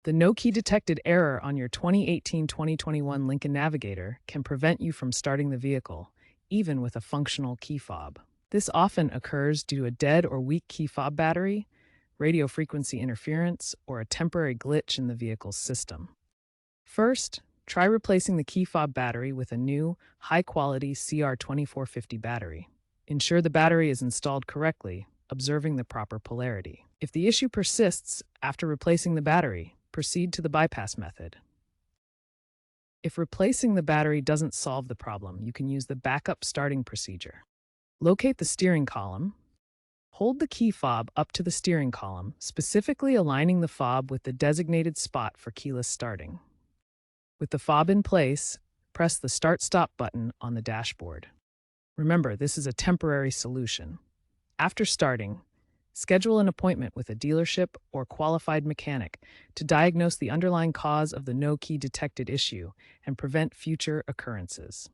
The no-key detected error on your 2018-2021 Lincoln Navigator can prevent you from starting the vehicle, even with a functional key fob. This often occurs due to a dead or weak key fob battery, radio frequency interference, or a temporary glitch in the vehicle's system. First, try replacing the key fob battery with a new, high-quality CR2450 battery. Ensure the battery is installed correctly, observing the proper polarity. If the issue persists after replacing the battery, proceed to the bypass method. If replacing the battery doesn't solve the problem, you can use the backup starting procedure. Locate the steering column. Hold the key fob up to the steering column, specifically aligning the fob with the designated spot for keyless starting. With the fob in place, press the Start-Stop button on the dashboard. Remember, this is a temporary solution. After starting, schedule an appointment with a dealership or qualified mechanic to diagnose the underlying cause of the no-key detected issue and prevent future occurrences.